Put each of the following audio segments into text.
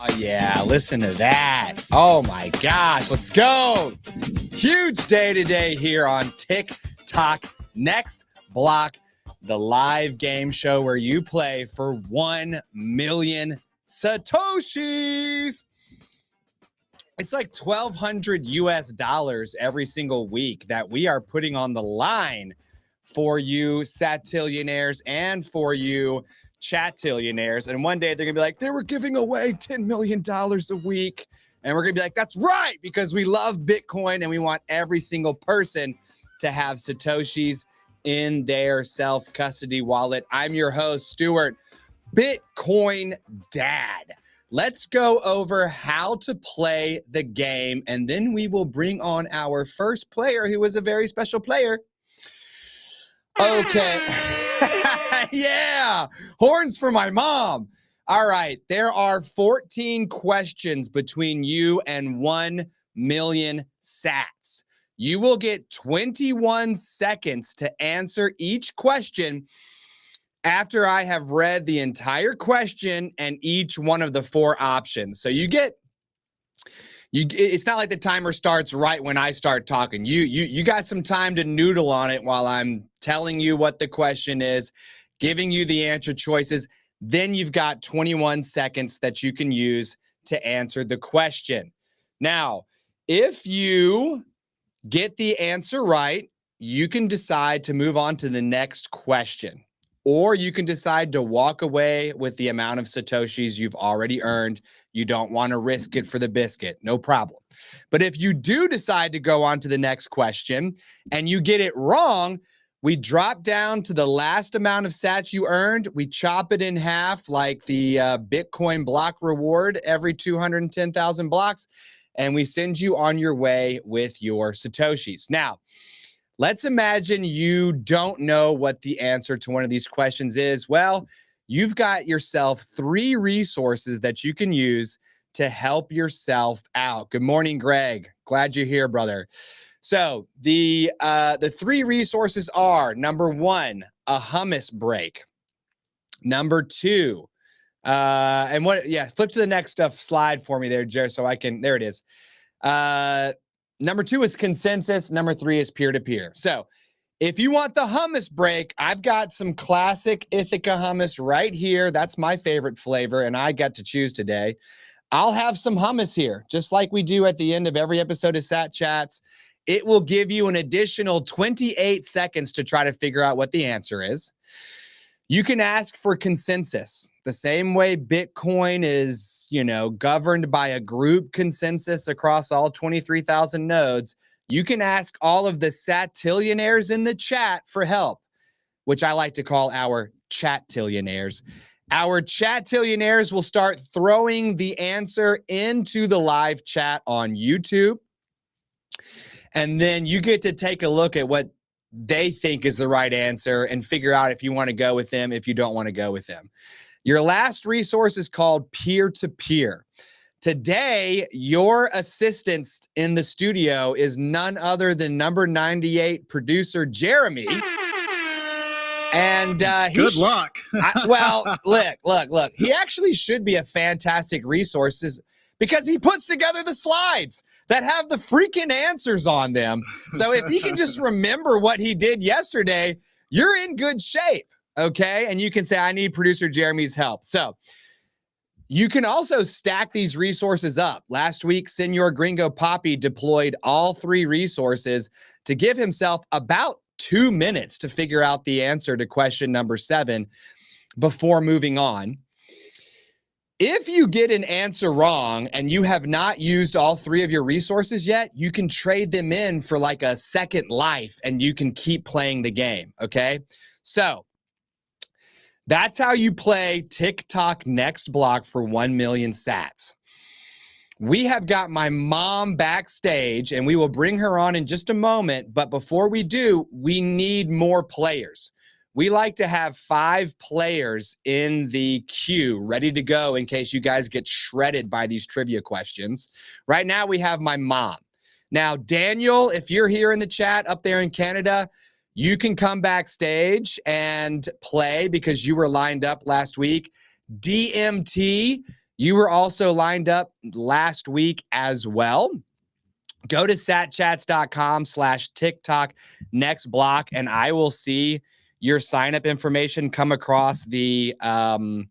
Oh, yeah, listen to that. Oh, my gosh, let's go. Huge day today here on Tock Next Block. the live game show where you play for 1 million Satoshis. It's like $1,200 US every single week that we are putting on the line for you satillionaires and for you chatillionaires. And one day they're gonna be like, they were giving away $10 million a week. And we're gonna be like, that's right, because we love Bitcoin and we want every single person to have Satoshis in their self-custody wallet. I'm your host, Stuart, Bitcoin Dad. Let's go over how to play the game, and then we will bring on our first player, who is a very special player. Okay. Yeah. Horns for my mom. All right. There are 14 questions between you and 1 million sats. You will get 21 seconds to answer each question after I have read the entire question and each one of the 4 options. So it's not like the timer starts right when I start talking. You got some time to noodle on it while I'm telling you what the question is, giving you the answer choices. Then you've got 21 seconds that you can use to answer the question. Now, if you get the answer right, you can decide to move on to the next question. Or you can decide to walk away with the amount of Satoshis you've already earned. You don't want to risk it for the biscuit. No problem. But if you do decide to go on to the next question and you get it wrong, we drop down to the last amount of sats you earned. We chop it in half like the Bitcoin block reward every 210,000 blocks. And we send you on your way with your Satoshis. Now, let's imagine you don't know what the answer to one of these questions is. Well, you've got yourself 3 resources that you can use to help yourself out. Good morning, Greg. Glad you're here, brother. So the 3 resources are, number 1, a hummus break. Number 2, flip to the next slide for me there, Jared, so I can, there it is. Number 2 is consensus. Number 3 is peer-to-peer. So if you want the hummus break, I've got some classic Ithaca hummus right here. That's my favorite flavor, and I got to choose today. I'll have some hummus here, just like we do at the end of every episode of Sat Chats. It will give you an additional 28 seconds to try to figure out what the answer is. You can ask for consensus. The same way Bitcoin is, governed by a group consensus across all 23,000 nodes, you can ask all of the satillionaires in the chat for help, which I like to call our chatillionaires. Our chatillionaires will start throwing the answer into the live chat on YouTube. And then you get to take a look at what they think is the right answer and figure out if you want to go with them, if you don't want to go with them. Your last resource is called peer-to-peer. Today, your assistant in the studio is none other than number 98 producer Jeremy. And good luck. Look. He actually should be a fantastic resource because he puts together the slides that have the freaking answers on them. So if he can just remember what he did yesterday, you're in good shape, okay? And you can say, I need producer Jeremy's help. So you can also stack these resources up. Last week, Senor Gringo Poppy deployed all 3 resources to give himself about 2 minutes to figure out the answer to question number 7 before moving on. If you get an answer wrong and you have not used all 3 of your resources yet, you can trade them in for like a second life and you can keep playing the game, okay? So that's how you play Tock Next Block for 1 million sats. We have got my mom backstage and we will bring her on in just a moment. But before we do, we need more players. We like to have 5 players in the queue ready to go in case you guys get shredded by these trivia questions. Right now, we have my mom. Now, Daniel, if you're here in the chat up there in Canada, you can come backstage and play because you were lined up last week. DMT, you were also lined up last week as well. Go to satchats.com/TikTok next block, and I will see your sign-up information come across the, come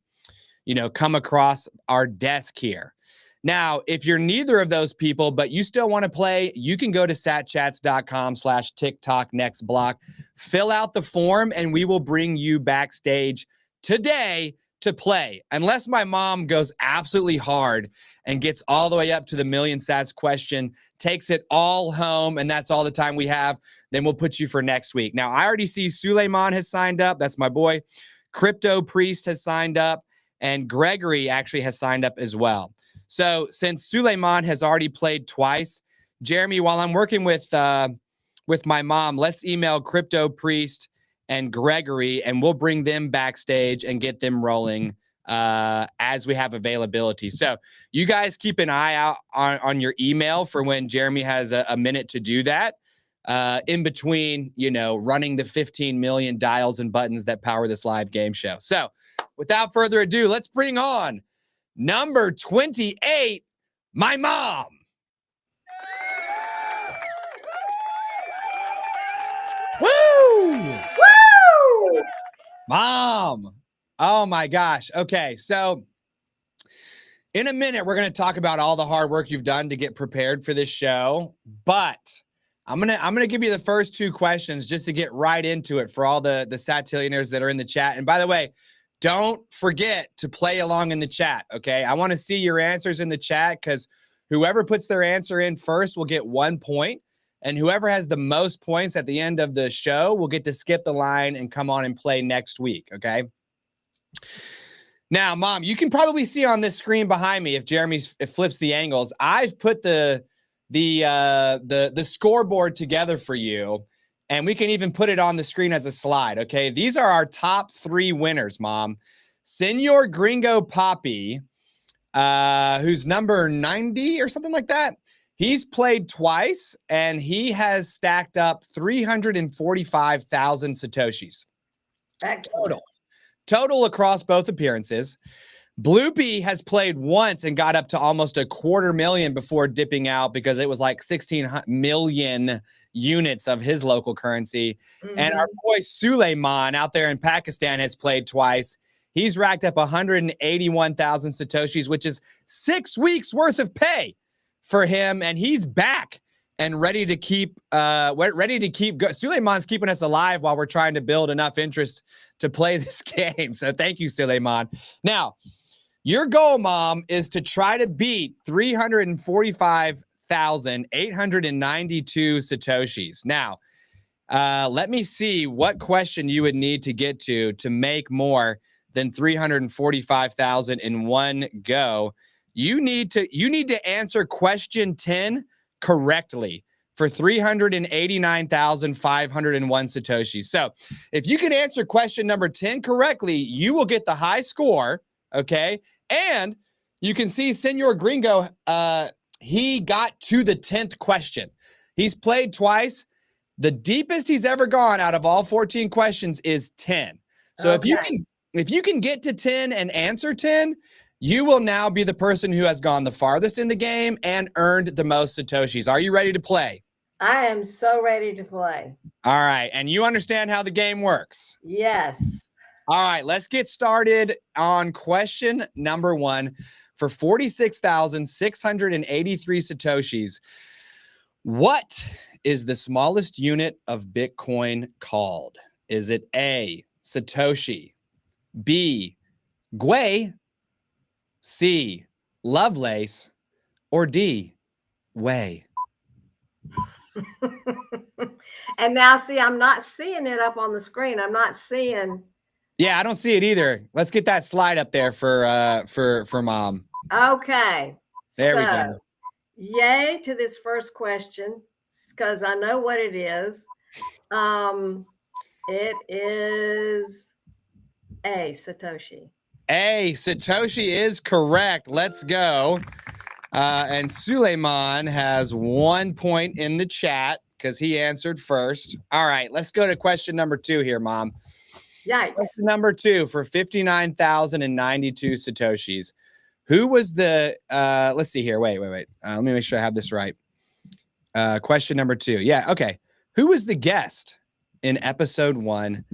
across our desk here. Now, if you're neither of those people, but you still want to play, you can go to satchats.com/TikTok Next Block, fill out the form, and we will bring you backstage today to play. Unless my mom goes absolutely hard and gets all the way up to the million sats question, takes it all home, and that's all the time we have, then we'll put you for next week. Now, I already see Suleiman has signed up. That's my boy. Crypto Priest has signed up, and Gregory actually has signed up as well. So since Suleiman has already played twice, Jeremy, while I'm working with my mom, let's email Crypto Priest and Gregory, and we'll bring them backstage and get them rolling as we have availability. So you guys keep an eye out on your email for when Jeremy has a minute to do that in between, running the 15 million dials and buttons that power this live game show. So without further ado, let's bring on number 28, my mom. Woo! Woo! Mom. Oh my gosh. Okay, so in a minute, we're going to talk about all the hard work you've done to get prepared for this show, but I'm gonna give you the first two questions just to get right into it for all the Satillionaires that are in the chat. And by the way, don't forget to play along in the chat, okay? I want to see your answers in the chat because whoever puts their answer in first will get 1 point, and whoever has the most points at the end of the show will get to skip the line and come on and play next week, okay? Now, Mom, you can probably see on this screen behind me if Jeremy flips the angles. I've put the scoreboard together for you. And we can even put it on the screen as a slide, okay? These are our top 3 winners, Mom. Senor Gringo Poppy, who's number 90 or something like that. He's played twice, and he has stacked up 345,000 Satoshis. Total across both appearances. Bloopy has played once and got up to almost 250,000 before dipping out because it was like 16 million units of his local currency. Mm-hmm. And our boy Suleiman out there in Pakistan has played twice. He's racked up 181,000 Satoshis, which is 6 weeks worth of pay for him. And he's back and ready to keep Suleiman's keeping us alive while we're trying to build enough interest to play this game. So thank you, Suleiman. Now, your goal, Mom, is to try to beat 345,892 Satoshis. Now, let me see what question you would need to get to make more than 345,000 in one go. You need to answer question 10 correctly for 389,501 Satoshis. So if you can answer question number 10 correctly, you will get the high score. Okay. And you can see Senor Gringo, he got to the 10th question. He's played twice. The deepest he's ever gone out of all 14 questions is 10. So okay. if you can get to 10 and answer 10, you will now be the person who has gone the farthest in the game and earned the most Satoshis. Are you ready to play? I am so ready to play. All right. And you understand how the game works? Yes. All right, let's get started on question number 1 for 46,683 Satoshis. What is the smallest unit of Bitcoin called? Is it A, Satoshi, B, Gwei, C, Lovelace, or D, Wei? And now, see, I'm not seeing it up on the screen. I'm not seeing... Yeah, I don't see it either. Let's get that slide up there for Mom. Okay. There we go. Yay to this first question because I know what it is. It is A, Satoshi. A, Satoshi is correct. Let's go. And Suleiman has 1 point in the chat because he answered first. All right, let's go to question number 2 here, Mom. Yikes. Question number 2 for 59,092 Satoshis. Who was the, let's see here. Wait. Let me make sure I have this right. Question number 2. Yeah, okay. Who was the guest in episode 1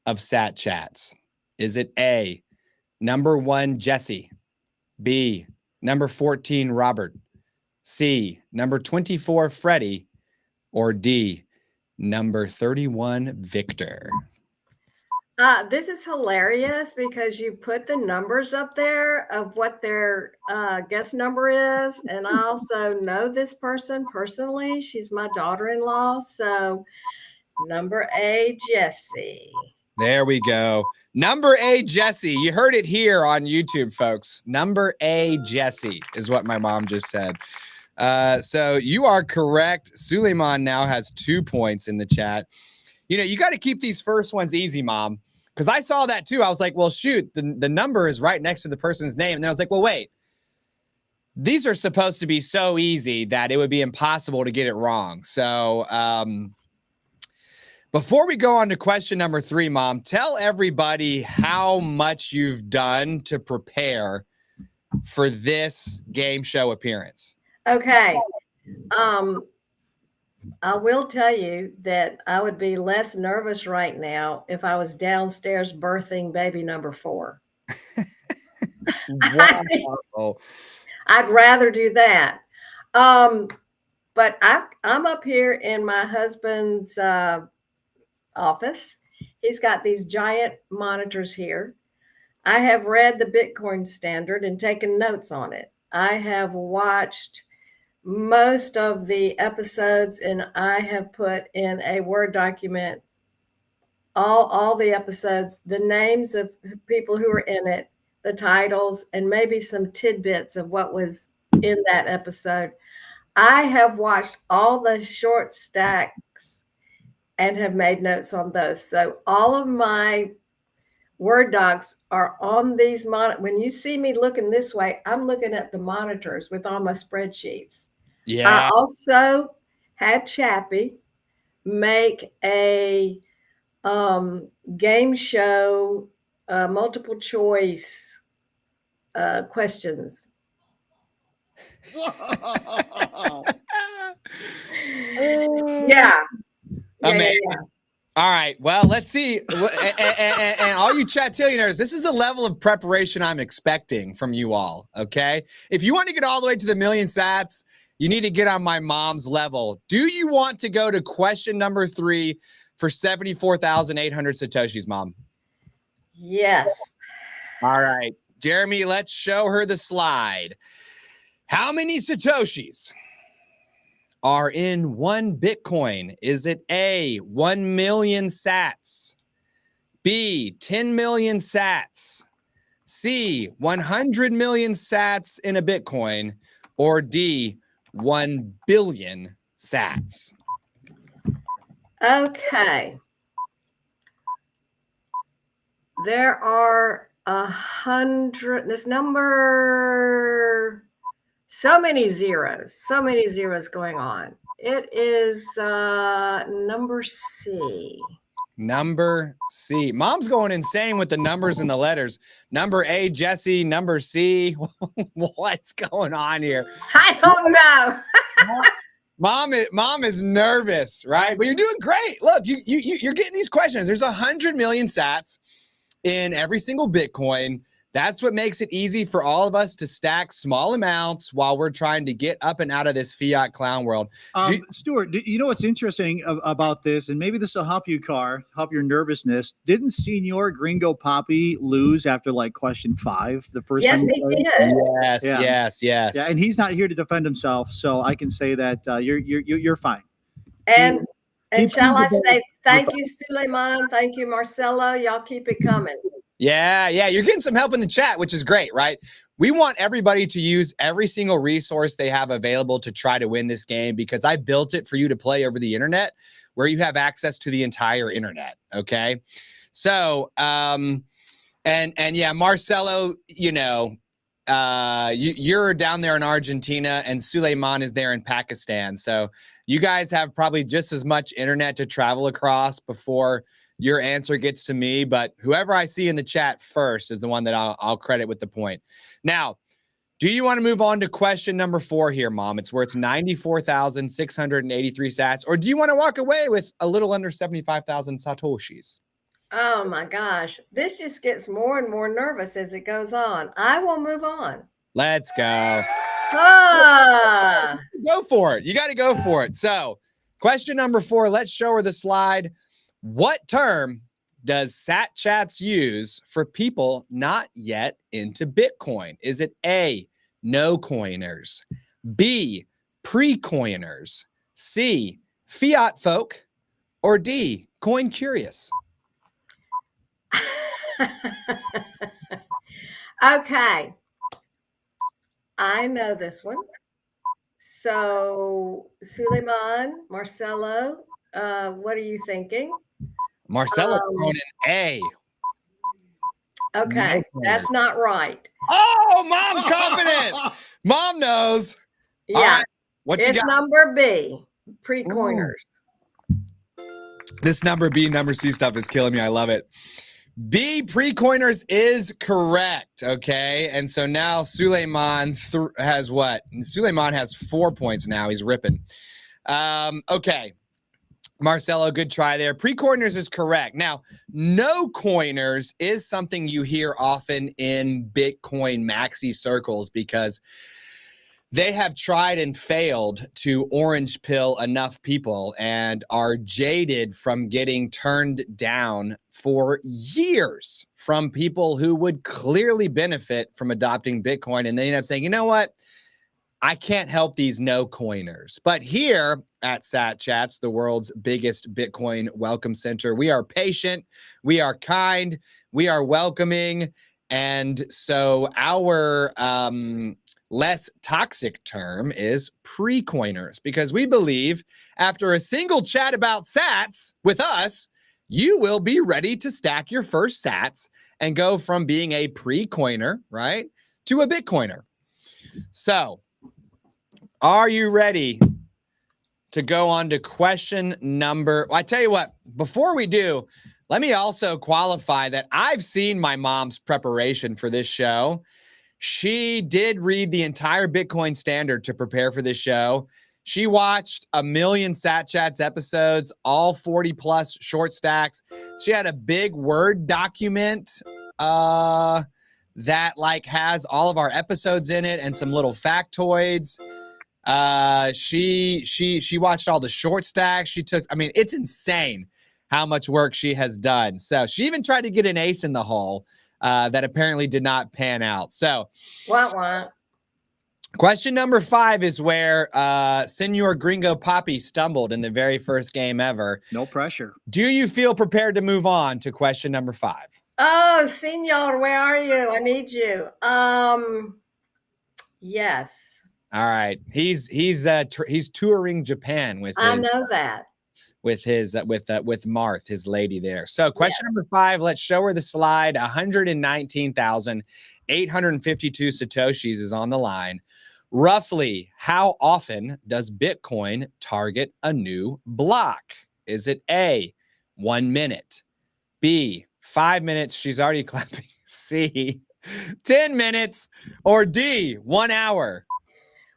of satchats? Is it A, number 1, Jesse, B, number 14, Robert, C, number 24, Freddie, or D, number 31, Victor? This is hilarious because you put the numbers up there of what their guest number is. And I also know this person personally. She's my daughter-in-law. So number A, Jesse. There we go. Number A, Jesse. You heard it here on YouTube, folks. Number A, Jesse is what my mom just said. So you are correct. Suleiman now has 2 points in the chat. You know, you got to keep these first ones easy, Mom, because I saw that too. I was like, well, shoot, the number is right next to the person's name. And then I was like, well, wait, these are supposed to be so easy that it would be impossible to get it wrong. So before we go on to question number 3, Mom, tell everybody how much you've done to prepare for this game show appearance. Okay. I will tell you that I would be less nervous right now if I was downstairs birthing baby number 4. Wow. I'd rather do that. But I'm up here in my husband's office. He's got these giant monitors here. I have read the Bitcoin Standard and taken notes on it. I have watched most of the episodes, and I have put in a Word document all the episodes, the names of people who were in it, the titles, and maybe some tidbits of what was in that episode. I have watched all the short stacks and have made notes on those. So all of my Word docs are on these monitors. When you see me looking this way, I'm looking at the monitors with all my spreadsheets. Yeah. I also had Chappie make a game show, multiple choice questions. Yeah. Amazing. Yeah. All right. Well, let's see. And all you chat-tillionaires, this is the level of preparation I'm expecting from you all, okay? If you want to get all the way to the million sats, you need to get on my mom's level. Do you want to go to question number 3 for 74,800 Satoshis, Mom? Yes. All right. Jeremy, let's show her the slide. How many Satoshis are in 1 Bitcoin? Is it A, 1 million sats, B, 10 million sats, C, 100 million sats in a Bitcoin, or D, 1 billion sats? Okay. There are 100, this number, so many zeros going on. It is number C. Number C. Mom's going insane with the numbers and the letters. Number A, Jesse. Number C. What's going on here? I don't know. Mom is nervous, right? But you're doing great. Look, you're getting these questions. There's 100 million sats in every single Bitcoin. That's what makes it easy for all of us to stack small amounts while we're trying to get up and out of this fiat clown world. Stuart, you know what's interesting about this, and maybe this will help you, help your nervousness. Didn't Senor Gringo Poppy lose after like question 5 the first time? Yes, he did. Yes. Yeah, and he's not here to defend himself, so I can say that you're fine. And shall I say thank you, Suleiman? Thank you, Marcelo. Y'all keep it coming. Yeah. You're getting some help in the chat, which is great, right? We want everybody to use every single resource they have available to try to win this game, because I built it for you to play over the internet where you have access to the entire internet. Okay. So, and yeah, Marcelo, you're down there in Argentina and Suleiman is there in Pakistan. So you guys have probably just as much internet to travel across before your answer gets to me, but whoever I see in the chat first is the one that I'll credit with the point. Now, do you want to move on to question number 4 here, Mom? It's worth 94,683 sats, or do you want to walk away with a little under 75,000 satoshis? Oh my gosh. This just gets more and more nervous as it goes on. I will move on. Let's go. Ah, Go for it. You got to go for it. So, question number 4. Let's show her the slide. What term does satchats use for people not yet into Bitcoin? Is it A, no coiners, B, pre-coiners, C, fiat folk, or D, coin curious? okay. I know this one. So, Suleiman, Marcelo, what are you thinking? Marcelo throwing an A. Okay, No that's not right. Oh, mom's confident. Mom knows. Yeah, All right, what you it's got? number B, pre-coiners. This number B, number C stuff is killing me. I love it. B, pre-coiners is correct. Okay. And so now Suleiman has what? Suleiman has 4 points now. He's ripping. Okay. Marcelo, good try there. Pre-coiners is correct. Now, no coiners is something you hear often in Bitcoin maxi circles because they have tried and failed to orange pill enough people and are jaded from getting turned down for years from people who would clearly benefit from adopting Bitcoin. And they end up saying, you know what? I can't help these no coiners. But here at satchats, the world's biggest Bitcoin welcome center, we are patient, we are kind, we are welcoming. And so our less toxic term is pre-coiners, because we believe after a single chat about sats with us, you will be ready to stack your first sats and go from being a pre-coiner, right, to a Bitcoiner. So, are you ready to go on to question number? Well, I tell you what, before we do, let me also qualify that I've seen my mom's preparation for this show. She did read the entire Bitcoin Standard to prepare for this show. She watched 1 million satchats episodes, all 40 plus short stacks. She had a big Word document that like has all of our episodes in it and some little factoids. She watched all the short stacks. She took, I mean, it's insane how much work she has done. So she even tried to get an ace in the hole that apparently did not pan out. So question number 5 is where Senor Gringo Papi stumbled in the very first game ever. No pressure. Do you feel prepared to move on to question number 5? Oh, Senor, where are you? I need you. Yes. All right. He's touring Japan with I know that. with Marth, his lady there. So question number 5, let's show her the slide. 119,852 Satoshis is on the line. Roughly, how often does Bitcoin target a new block? Is it A, 1 minute, B, 5 minutes? She's already clapping. C, 10 minutes, or D, 1 hour?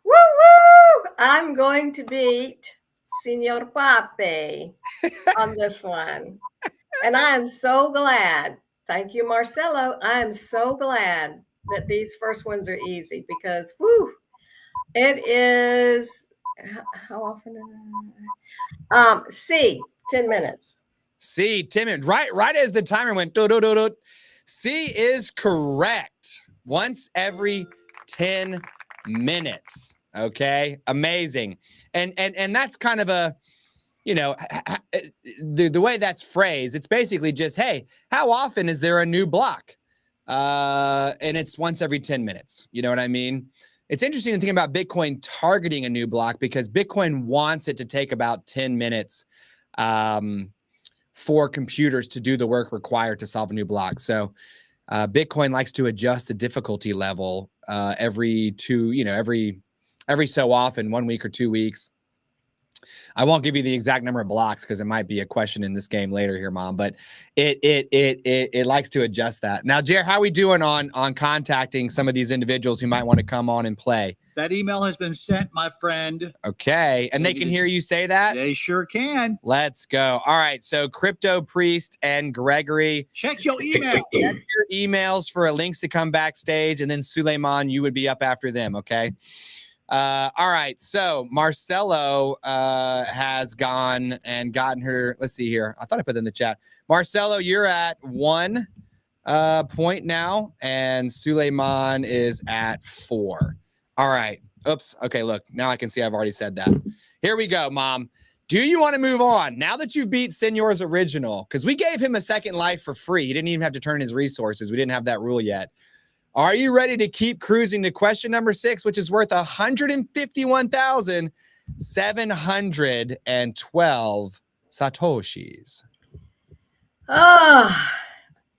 Woo woo! I'm going to beat Senor Pape on this one. And I am so glad. Thank you, Marcelo. I am so glad that these first ones are easy because, whoo, it is, how often? C, 10 minutes. C, 10 minutes. Right as the timer went, do, do, do, do. C is correct. Once every 10 minutes. Okay, amazing. And that's kind of a, you know, the way that's phrased, it's basically just, hey, how often is there a new block? And it's once every 10 minutes. You know what I mean? It's interesting to think about Bitcoin targeting a new block because Bitcoin wants it to take about 10 minutes for computers to do the work required to solve a new block. So Bitcoin likes to adjust the difficulty level every so often, 1 week or 2 weeks. I won't give you the exact number of blocks because it might be a question in this game later here, Mom, but it likes to adjust that. Now, Jer, how are we doing on contacting some of these individuals who might want to come on and play? That email has been sent, my friend. Okay. And they can hear you say that? They sure can. Let's go. All right. So Crypto Priest and Gregory, check your email. Check your emails for links to come backstage. And then Suleiman, you would be up after them. Okay. All right. So Marcelo has gone and gotten her. Let's see here. I thought I put it in the chat. Marcelo, you're at 1 point now. And Suleiman is at 4. All right. Oops. Okay, look. Now I can see I've already said that. Here we go, Mom. Do you want to move on? Now that you've beat Senor's original, because we gave him a second life for free. He didn't even have to turn his resources. We didn't have that rule yet. Are you ready to keep cruising to question number 6, which is worth 151,712 Satoshis?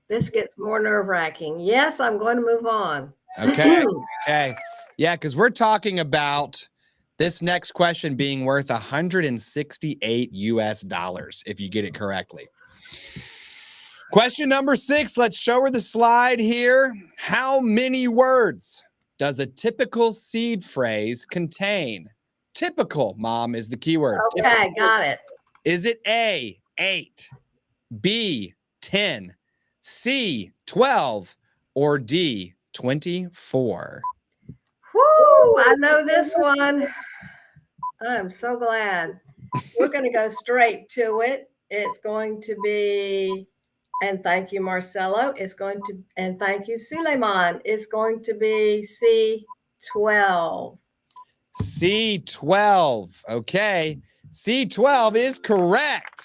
This gets more nerve-wracking. Yes, I'm going to move on. Okay. Okay. Yeah, because we're talking about this next question being worth $168 if you get it correctly. Question number 6. Let's show her the slide here. How many words does a typical seed phrase contain? Typical, Mom, is the keyword. Okay, typical. Got it. Is it A, 8, B, 10, C, 12, or D, 24? Woo! I know this one. I'm so glad. We're going to go straight to it. It's going to be, and thank you, Marcelo. It's going to, and thank you, Suleiman. It's going to be C12. C12. Okay. C12 is correct.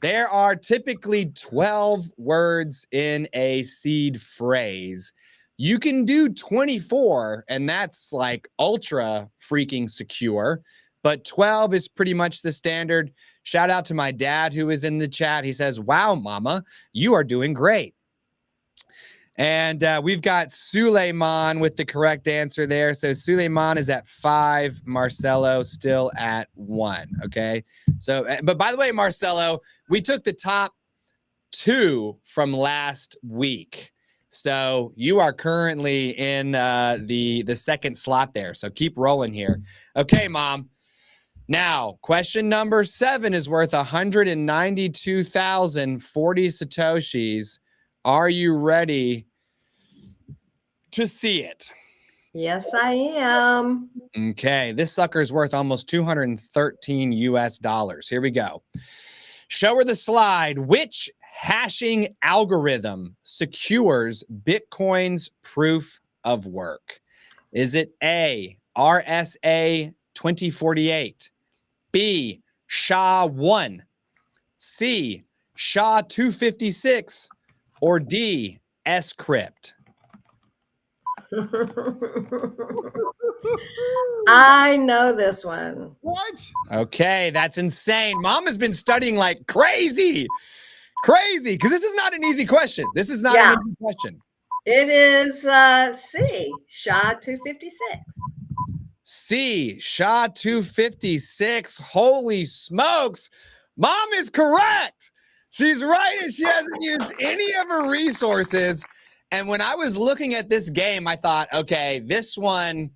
There are typically 12 words in a seed phrase. You can do 24, and that's like ultra freaking secure, but 12 is pretty much the standard. Shout out to my dad who is in the chat. He says, wow, Mama, you are doing great. And we've got Suleiman with the correct answer there. So Suleiman is at 5, Marcelo still at 1. Okay. So, but by the way, Marcelo, we took the top 2 from last week. So you are currently in the second slot there. So keep rolling here. Okay, Mom. Now, question number 7 is worth 192,040 Satoshis. Are you ready to see it? Yes, I am. Okay, this sucker is worth almost $213. Here we go. Show her the slide. Which hashing algorithm secures Bitcoin's proof of work? Is it A, RSA 2048, B, SHA-1, C, SHA-256, or D, scrypt? I know this one. What? Okay, that's insane. Mom has been studying like crazy, because this is not an easy question. This is not an easy question. It is C, SHA-256. C, SHA-256. Holy smokes. Mom is correct. She's right, and she hasn't used any of her resources. And when I was looking at this game, I thought, okay, this one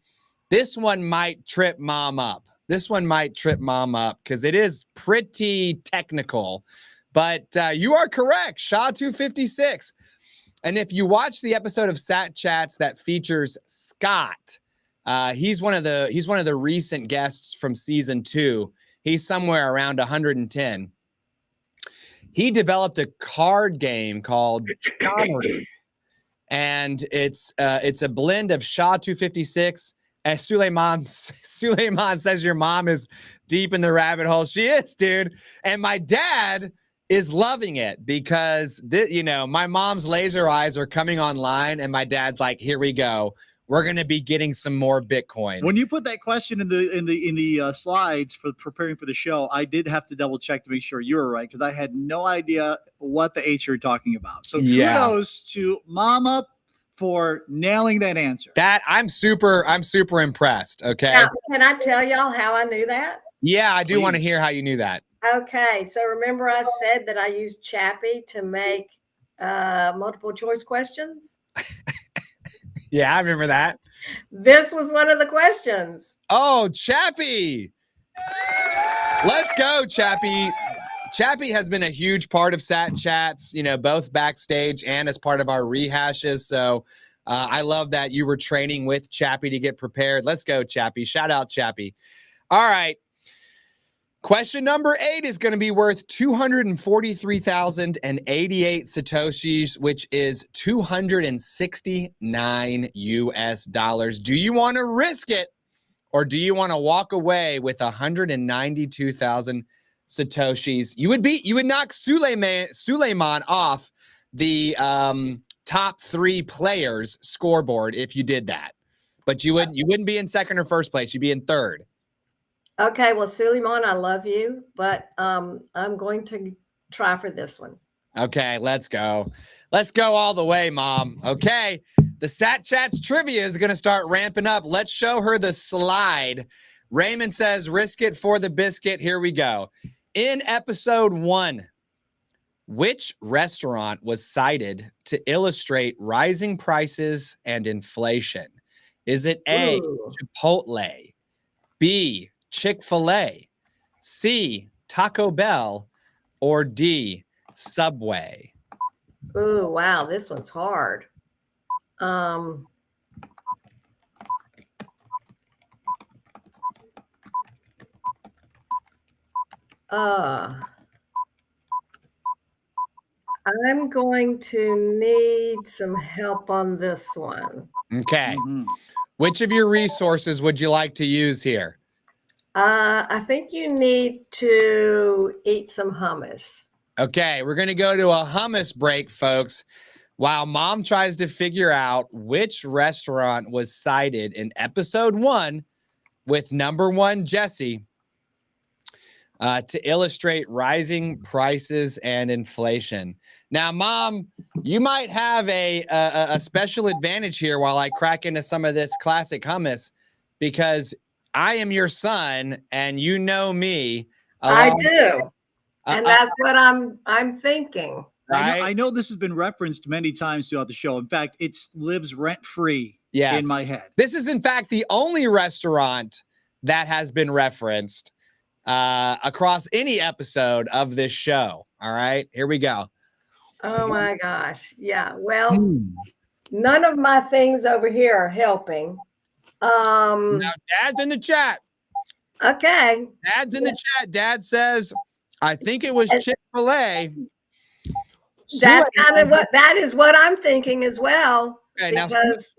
might trip Mom up. This one might trip Mom up because it is pretty technical. But you are correct, SHA-256. And if you watch the episode of Satchats that features Scott, he's one of the recent guests from season 2. He's somewhere around 110. He developed a card game called Charmery, and it's a blend of SHA-256. And Suleiman says your mom is deep in the rabbit hole. She is, dude. And my dad is loving it because my mom's laser eyes are coming online, and my dad's like, "Here we go. We're gonna be getting some more Bitcoin." When you put that question in the slides for preparing for the show, I did have to double check to make sure you were right because I had no idea what the H you're talking about. So kudos to Mama for nailing that answer. That I'm super impressed. Okay. Now, can I tell y'all how I knew that? Yeah, I do want to hear how you knew that. Okay, so remember I said that I used Chappie to make multiple choice questions? Yeah, I remember that. This was one of the questions. Oh, Chappie. Let's go, Chappie. Chappie has been a huge part of Sat Chats, both backstage and as part of our rehashes. So I love that you were training with Chappie to get prepared. Let's go, Chappie. Shout out, Chappie. All right. Question number 8 is going to be worth 243,088 Satoshis, which is 269 US dollars. Do you want to risk it, or do you want to walk away with 192,000 Satoshis? You would knock Suleiman off the top 3 players scoreboard if you did that. But you wouldn't be in second or first place. You'd be in third. Okay, well, Suleiman, I love you, but I'm going to try for this one. Okay, let's go. Let's go all the way, Mom. Okay, the Sat Chats trivia is going to start ramping up. Let's show her the slide. Raymond says, risk it for the biscuit. Here we go. In episode 1, which restaurant was cited to illustrate rising prices and inflation? Is it A, Chipotle, B, Chick-fil-A, C, Taco Bell, or D, Subway? Ooh, wow, this one's hard. I'm going to need some help on this one. Okay. Which of your resources would you like to use here? I think you need to eat some hummus. Okay, we're going to go to a hummus break, folks, while Mom tries to figure out which restaurant was cited in episode 1 with number 1 Jesse to illustrate rising prices and inflation. Now, Mom, you might have a special advantage here while I crack into some of this classic hummus, because I am your son, and you know me. I do, and that's what I'm thinking. Right? I know this has been referenced many times throughout the show. In fact, it lives rent-free in my head. This is, in fact, the only restaurant that has been referenced across any episode of this show. All right, here we go. Oh, my gosh. Yeah, well, none of my things over here are helping. Now, Dad's in the chat. Okay. Dad's in the chat. Dad says, I think it was Chick-fil-A. That's kind of that is what I'm thinking as well. Okay, because,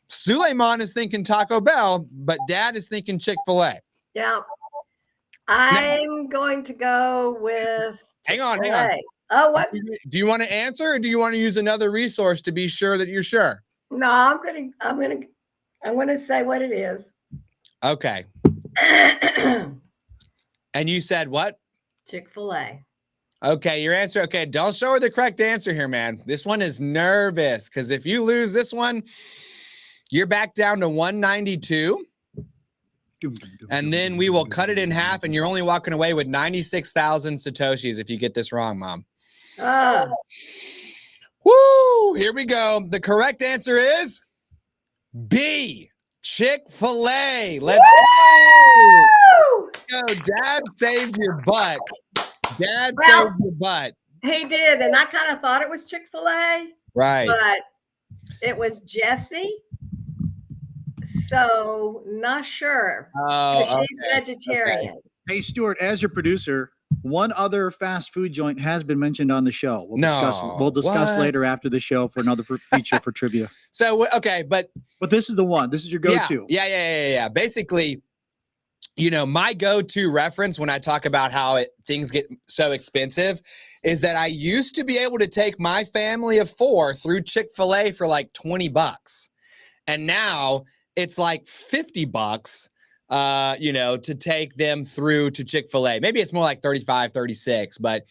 Suleiman is thinking Taco Bell, but Dad is thinking Chick-fil-A. Yeah. I'm going to go with Hang on. Oh, what? Do you want to answer, or do you want to use another resource to be sure that you're sure? No, I'm gonna say what it is. Okay. And you said what? Chick-fil-A. Okay, your answer. Okay, don't show her the correct answer here, man. This one is nervous, because if you lose this one, you're back down to 192. And then we will cut it in half, and you're only walking away with 96,000 Satoshis if you get this wrong, Mom. Woo! Here we go. The correct answer is B, Chick-fil-A. Let's go. Dad saved your butt. Saved your butt. He did, and I kind of thought it was Chick-fil-A. Right. But it was Jessie. So not sure. Oh, she's vegetarian. Okay. Hey, Stuart, as your producer, one other fast food joint has been mentioned on the show. We'll discuss later after the show for another feature for trivia. So, okay, but this is the one. This is your go-to. Yeah. Basically, my go-to reference when I talk about how things get so expensive is that I used to be able to take my family of 4 through Chick-fil-A for like $20. And now it's like $50, to take them through to Chick-fil-A. Maybe it's more like 35, 36. But,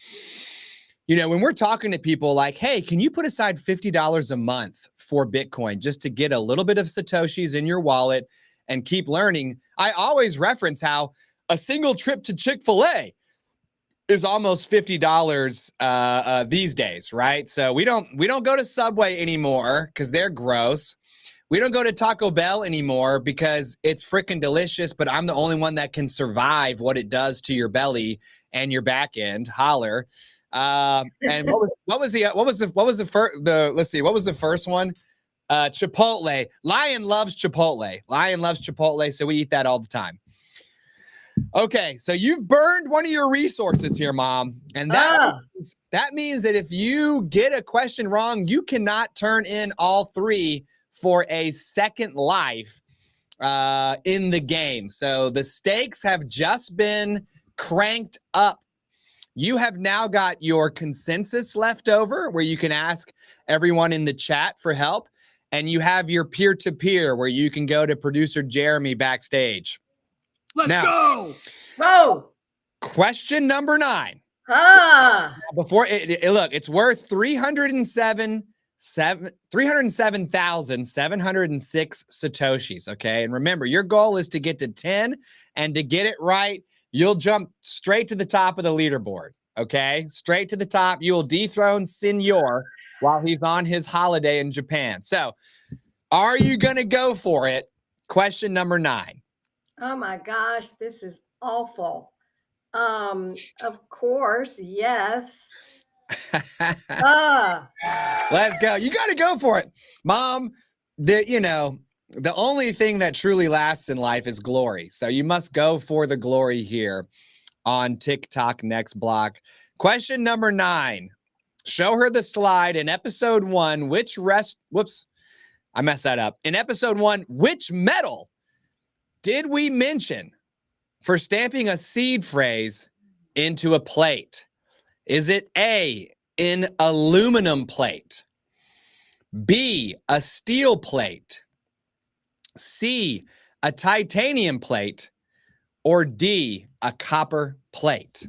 when we're talking to people like, hey, can you put aside $50 a month for Bitcoin just to get a little bit of Satoshis in your wallet and keep learning? I always reference how a single trip to Chick-fil-A is almost $50 these days, right? So we don't go to Subway anymore because they're gross. We don't go to Taco Bell anymore because it's freaking delicious, but I'm the only one that can survive what it does to your belly and your back end. Holler. And what was the first one? Chipotle. Lion loves Chipotle. So we eat that all the time. Okay, so you've burned one of your resources here, Mom. And that means that if you get a question wrong, you cannot turn in all three for a second life in the game. So the stakes have just been cranked up. You have now got your consensus left over where you can ask everyone in the chat for help. And you have your peer-to-peer where you can go to producer Jeremy backstage. Let's go. Whoa. Question number 9. Before look, it's worth 307,706 Satoshis. Okay. And remember, your goal is to get to 10, and to get it right, you'll jump straight to the top of the leaderboard. Okay. Straight to the top. You will dethrone Senor while he's on his holiday in Japan. So are you going to go for it? Question number 9. Oh my gosh, this is awful. Of course, yes. Let's go. You got to go for it, Mom. The only thing that truly lasts in life is glory. So you must go for the glory here on TikTok Next Block. Question number 9. Show her the slide in episode 1. I messed that up. In episode 1, which metal did we mention for stamping a seed phrase into a plate? Is it A, an aluminum plate, B, a steel plate, C, a titanium plate, or D, a copper plate?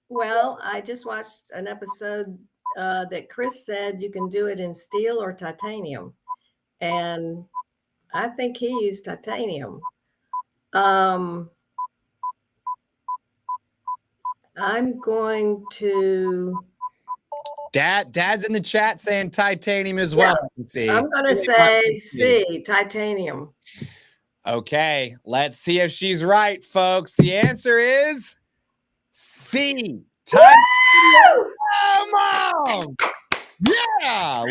Well, I just watched an episode that Chris said you can do it in steel or titanium. And I think he used titanium. I'm going to. Dad's in the chat saying titanium as well. See. I'm going to say C, titanium. Okay, let's see if she's right, folks. The answer is C, titanium. Come on. Yeah,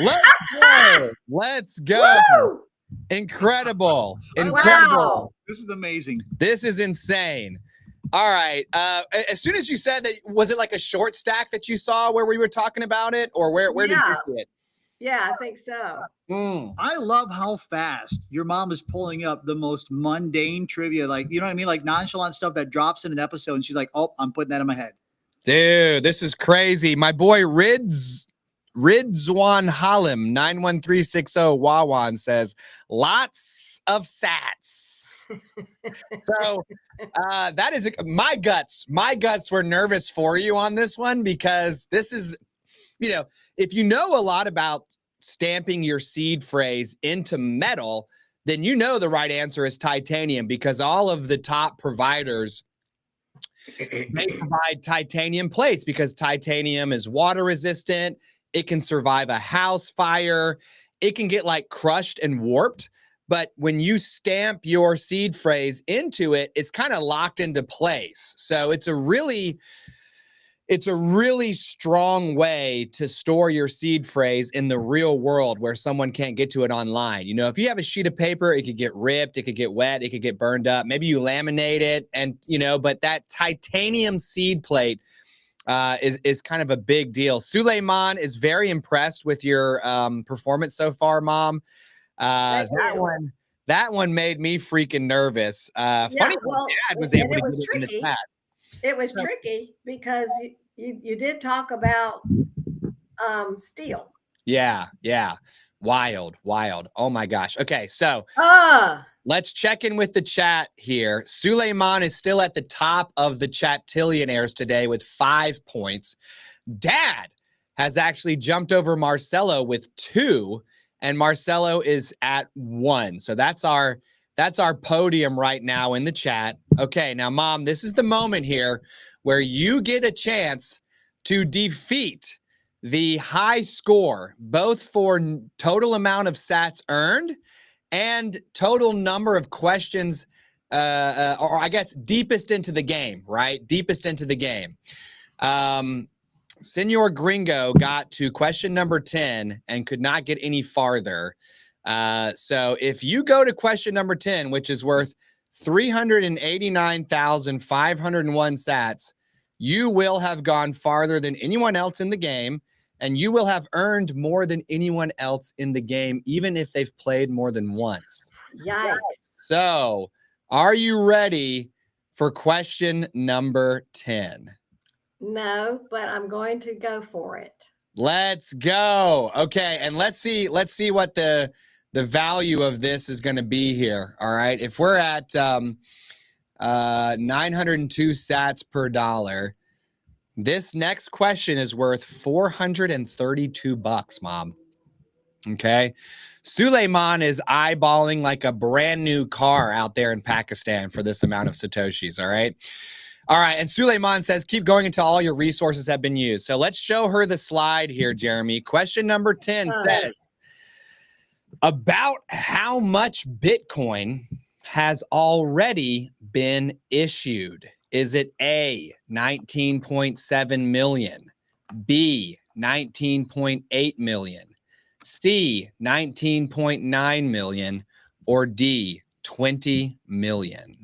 let's go. Woo! Incredible. Wow. This is amazing. This is insane. All right. As soon as you said that, was it like a short stack that you saw where we were talking about it, or where did you see it? Yeah, I think so. I love how fast your mom is pulling up the most mundane trivia, like, you know what I mean? Like nonchalant stuff that drops in an episode, and she's like, oh, I'm putting that in my head. Dude, this is crazy. My boy Ridzwan Halim 91360 Wawan says lots of sats. So that is my guts were nervous for you on this one, because this is, if you know a lot about stamping your seed phrase into metal, then the right answer is titanium, because all of the top providers, they provide titanium plates because titanium is water resistant. It can survive a house fire. It can get like crushed and warped. But when you stamp your seed phrase into it, it's kind of locked into place. So it's a really strong way to store your seed phrase in the real world where someone can't get to it online. If you have a sheet of paper, it could get ripped, it could get wet, it could get burned up. Maybe you laminate it, and but that titanium seed plate is kind of a big deal. Suleiman is very impressed with your performance so far, Mom. That one made me freaking nervous. Funny, Dad was able to get it in the chat. It was tricky because you did talk about steel. Yeah. Wild. Oh my gosh. Okay, so let's check in with the chat here. Suleiman is still at the top of the chat-tillionaires today with 5 points. Dad has actually jumped over Marcelo with 2, and Marcelo is at 1. So that's our podium right now in the chat. Okay, now, Mom, this is the moment here where you get a chance to defeat the high score, both for total amount of sats earned and total number of questions, or I guess deepest into the game, right? Deepest into the game. Senor Gringo got to question number 10 and could not get any farther. So if you go to question number 10, which is worth 389,501 sats, you will have gone farther than anyone else in the game, and you will have earned more than anyone else in the game, even if they've played more than once. Yikes. So, are you ready for question number 10? No, but I'm going to go for it. Let's go. Okay, and let's see what the value of this is going to be here. All right, if we're at 902 sats per dollar, this next question is worth $432, Mom. Okay, Suleiman is eyeballing like a brand new car out there in Pakistan for this amount of satoshis. All right. And Suleiman says, keep going until all your resources have been used. So let's show her the slide here, Jeremy. Question number 10 says, about how much Bitcoin has already been issued? Is it A, 19.7 million, B, 19.8 million, C, 19.9 million, or D, 20 million?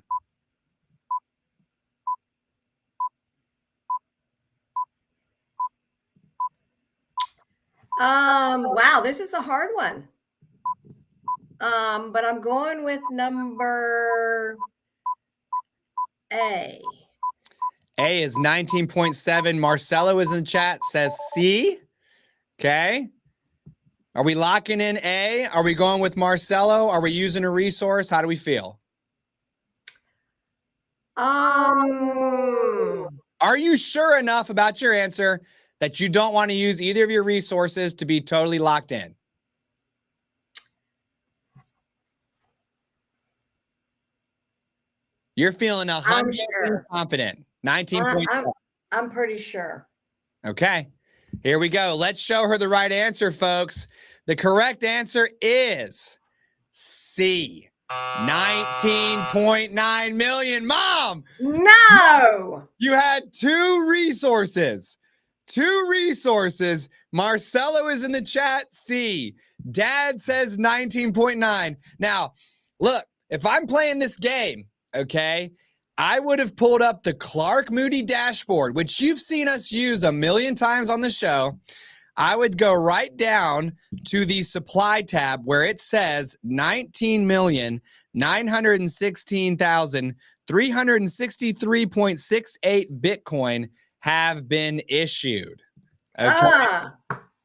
Wow, this is a hard one. But I'm going with number A. A is 19.7. Marcelo is in chat, says C. Okay. Are we locking in A? Are we going with Marcelo? Are we using a resource? How do we feel? Are you sure enough about your answer that you don't want to use either of your resources to be totally locked in? You're feeling 100% sure. confident. 19.4. I'm pretty sure. Okay, here we go. Let's show her the right answer, folks. The correct answer is C, 19.9 million. Mom! No! You had two resources. Marcelo is in the chat, C. Dad says 19.9. Now, look, if I'm playing this game, okay, I would have pulled up the Clark Moody dashboard, which you've seen us use a million times on the show. I would go right down to the supply tab where it says 19,916,363.68 Bitcoin have been issued. Okay.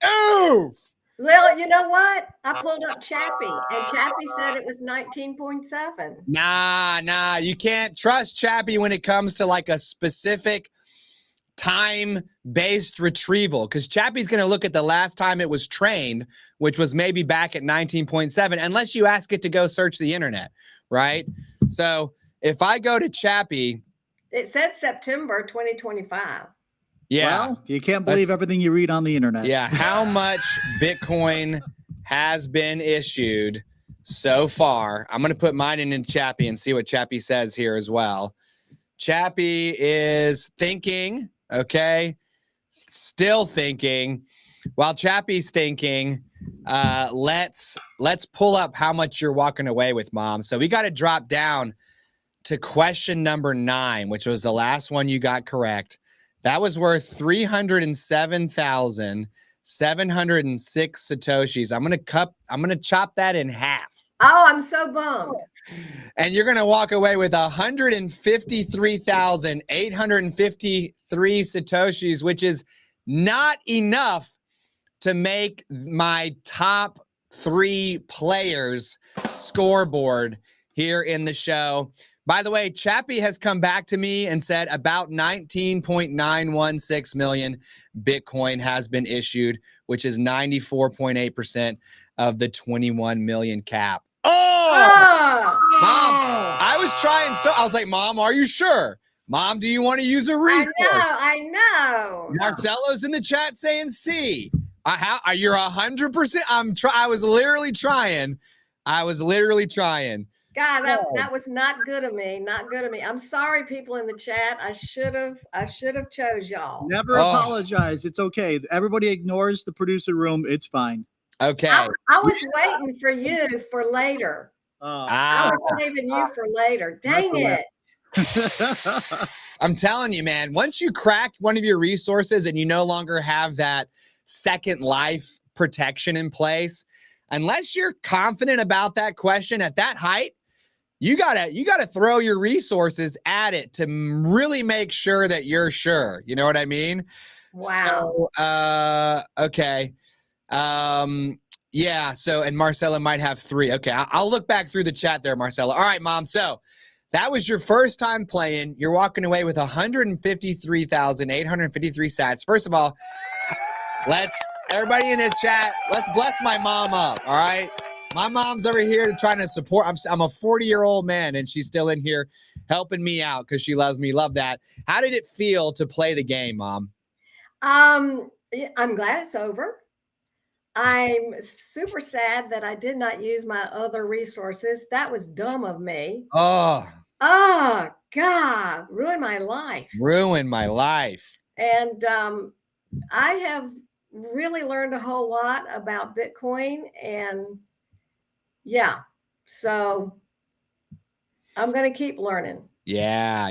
Oof! Well, you know what? I pulled up Chappie, and Chappie said it was 19.7. Nah. You can't trust Chappie when it comes to like a specific time-based retrieval, because Chappie's going to look at the last time it was trained, which was maybe back at 19.7, unless you ask it to go search the internet, right? So if I go to Chappie, it said September 2025. Yeah. Well, you can't believe everything you read on the internet. Yeah. How much Bitcoin has been issued so far? I'm going to put mine in Chappie and see what Chappie says here as well. Chappie is thinking, okay, still thinking. While Chappie's thinking, let's pull up how much you're walking away with, Mom. So we got to drop down to question number 9, which was the last one you got correct. That was worth 307,706 satoshis. I'm gonna chop that in half. Oh, I'm so bummed. And you're gonna walk away with 153,853 satoshis, which is not enough to make my top 3 players scoreboard here in the show. By the way, Chappie has come back to me and said about 19.916 million Bitcoin has been issued, which is 94.8% of the 21 million cap. Oh! Mom, I was like, Mom, are you sure? Mom, do you want to use a resource? I know. Marcelo's in the chat saying C. You're 100%. I was literally trying. God, that was not good of me. Not good of me. I'm sorry, people in the chat. I should have chose y'all. Never apologize. It's okay. Everybody ignores the producer room. It's fine. Okay. I was waiting for you for later. I was saving you for later. Dang it. I'm telling you, man, once you crack one of your resources and you no longer have that second life protection in place, unless you're confident about that question at that height, you gotta throw your resources at it to really make sure that you're sure. You know what I mean? Wow. So, okay. Yeah. So, and Marcella might have 3. Okay. I'll look back through the chat there, Marcella. All right, Mom. So that was your first time playing. You're walking away with 153,853 sats. First of all, everybody in the chat, let's bless my mom up. All right. My mom's over here trying to support. I'm a 40-year-old man, and she's still in here helping me out because she loves me. Love that. How did it feel to play the game, Mom? I'm glad it's over. I'm super sad that I did not use my other resources. That was dumb of me. Oh, God, ruined my life. And I have really learned a whole lot about Bitcoin, and yeah, so I'm going to keep learning. Yeah.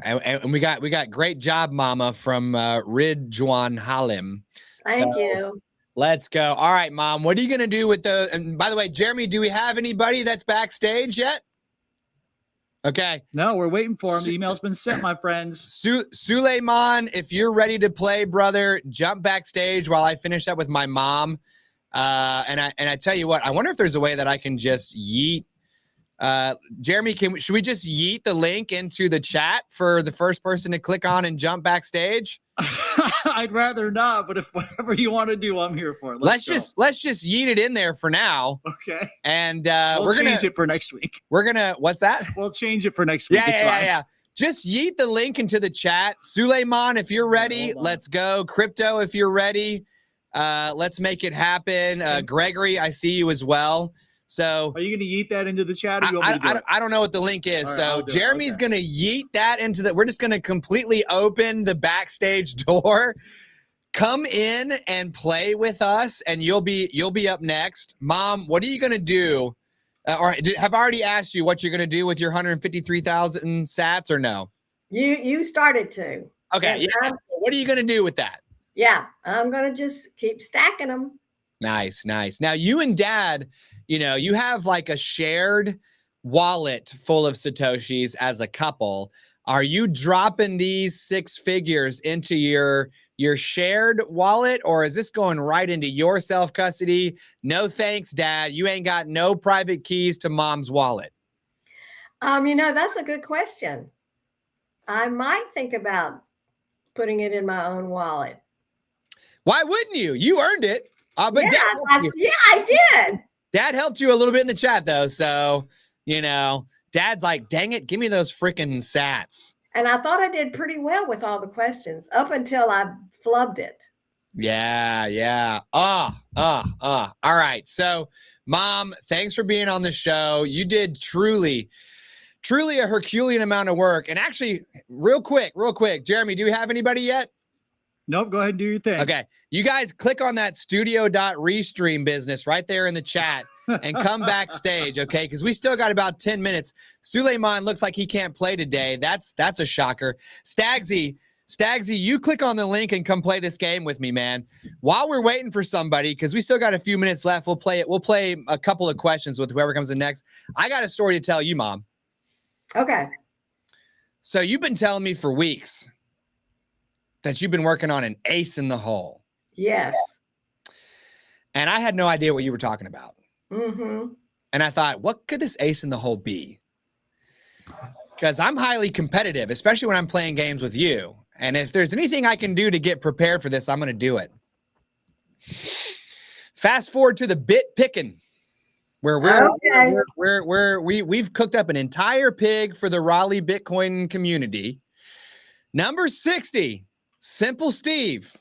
And we got great job, Mama, from Ridjuan Halim. Thank you. Let's go. All right, Mom, what are you going to do with the, and by the way, Jeremy, do we have anybody that's backstage yet? Okay. No, we're waiting for him. The email's been sent, my friends. Suleiman, if you're ready to play, brother, jump backstage while I finish up with my mom. And I tell you what, I wonder if there's a way that I can just yeet. Jeremy, should we just yeet the link into the chat for the first person to click on and jump backstage? I'd rather not, but if whatever you want to do, I'm here for it. Let's just yeet it in there for now. Okay. And we're gonna change it for next week. What's that? We'll change it for next week. Yeah. Just yeet the link into the chat. Suleiman, if you're ready, let's go. Crypto, if you're ready, let's make it happen. Gregory, I see you as well. So are you going to yeet that into the chat? Or I don't know what the link is. Right, so Jeremy's going to yeet that into the, we're just going to completely open the backstage door. Come in and play with us, and you'll be up next. Mom, what are you going to do? Have I already asked you what you're going to do with your 153,000 sats or no? You started to. Okay. Yeah. What are you going to do with that? Yeah, I'm going to just keep stacking them. Nice. Now, you and Dad, you have like a shared wallet full of Satoshis as a couple. Are you dropping these 6 figures into your shared wallet, or is this going right into your self-custody? No thanks, Dad. You ain't got no private keys to Mom's wallet. That's a good question. I might think about putting it in my own wallet. Why wouldn't you? You earned it. But yeah, I did. Dad helped you a little bit in the chat, though. So, Dad's like, dang it, give me those freaking sats. And I thought I did pretty well with all the questions up until I flubbed it. Yeah. All right. So, Mom, thanks for being on the show. You did truly a Herculean amount of work. And actually, real quick, Jeremy, do we have anybody yet? Nope, go ahead and do your thing. Okay. You guys click on that studio.restream business right there in the chat and come backstage, okay? Because we still got about 10 minutes. Suleiman looks like he can't play today. That's a shocker. Stagsy, you click on the link and come play this game with me, man. While we're waiting for somebody, because we still got a few minutes left, we'll play a couple of questions with whoever comes in next. I got a story to tell you, Mom. Okay. So you've been telling me for weeks that you've been working on an ace in the hole. Yes. And I had no idea what you were talking about. Mm-hmm. And I thought, what could this ace in the hole be? Because I'm highly competitive, especially when I'm playing games with you. And if there's anything I can do to get prepared for this, I'm going to do it. Fast forward to the bit picking. where we've cooked up an entire pig for the Raleigh Bitcoin community. Number 60, Simple Steve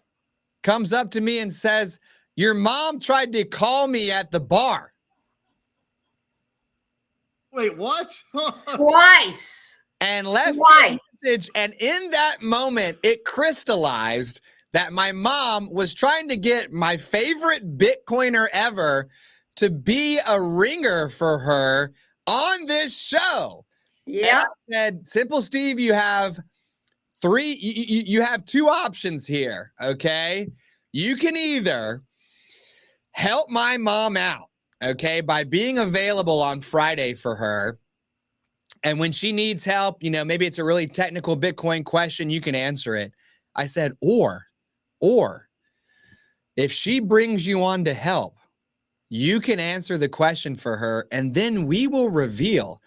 comes up to me and says, your mom tried to call me at the bar. Wait, what? Twice. And left me a message. And in that moment, it crystallized that my mom was trying to get my favorite Bitcoiner ever to be a ringer for her on this show. Yeah. I said, Simple Steve, you have you have two options here, okay? You can either help my mom out, okay, by being available on Friday for her. And when she needs help, maybe it's a really technical Bitcoin question, you can answer it. I said, or if she brings you on to help, you can answer the question for her, and then we will reveal